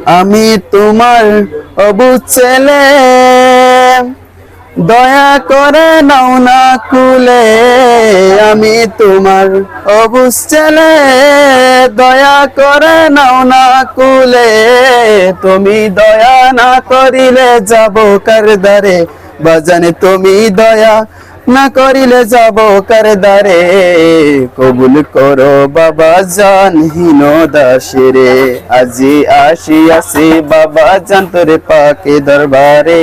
আমি তোমার অবুঝ ছেলে, দয়া করে নাও না কুলে। আমি তোমার অবুঝ ছেলে, দয়া করে নাও না কুলে। তুমি দয়া না করিলে যাব কার দ্বারে, বাজানে তুমি দয়া না করিলে যাব কার দ্বারে। কবুল করো বাবা জান হীন দাসেরে, আজি আসিয়াছি বাবা জান তোরে পাকে দরবারে।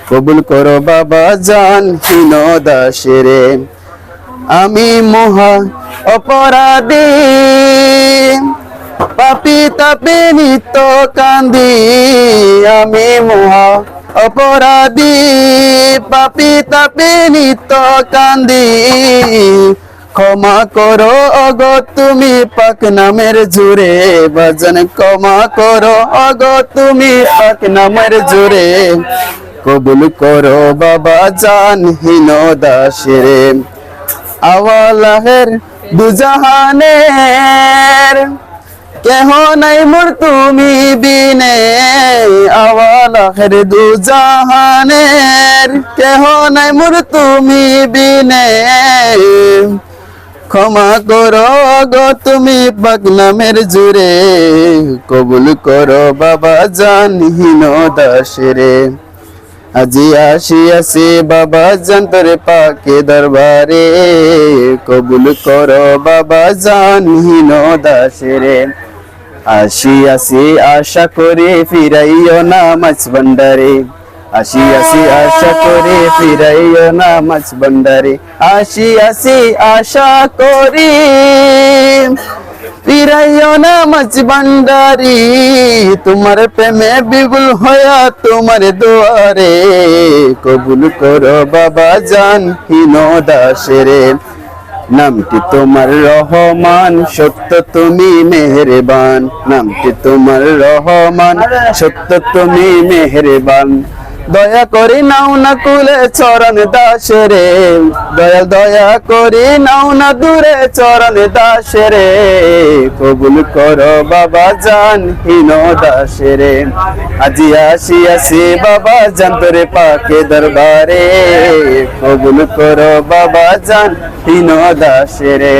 কবুল করো বাবা জান হীন দাসেরে। আমি মহা অপরাধী, পাপী তাপে নিত্য কান্দি। আমি মহা অপরাধী, পাপী তাপে নিত্য কান্দি। ক্ষমা করো অগো তুমি পাক নামের জুড়ে, বাজান ক্ষমা করো অগো তুমি পাক নামের জুড়ে। কবুল করো বাবা জান হীন দাসেরে। আওয়ালাহের দুজাহানের, কেহ নাই মোর তুমি বিনে। আওয়ালাহের দুজাহানের, কেহ নাই মোর তুমি বিনে। ক্ষমা করো গো তুমি পাক নামের জুড়ে। কবুল করো বাবা জান হীন দাসেরে। আজি আসিয়াছি বাবা জান তোরে পাকে দরবারে। কবুল করো বাবা জান হীন দাসেরে। আসিয়াছি আশা করে ফিরাইও না মাছ ভান্ডারে। আসিয়াছি আশা করে ফিরাইও না মাছ ভান্ডারে। আসিয়াছি আশা করি ফিরাইও না মাছ ভান্ডারি। তোমার প্রেমে বিগুল হইয়া তোমার দুয়ারে। কবুল করো বাবা জান হীন দাসেরে। নামটি তোমার রহমান, সত্য তুমি মেহেরবান। নামটি তোমার রহমান, সত্য তুমি মেহেরবান। দয়া করি নাও না কুলে চরণ দাসেরে, দয়া দয়া করি নাও না দূরে চরণ দাসেরে। কবুল করো বাবা জান হীন দাসেরে। আজি আসিয়াছি বাবা জান তোরে পাকে দরবারে। কবুল করো বাবা জান হীন দাসেরে।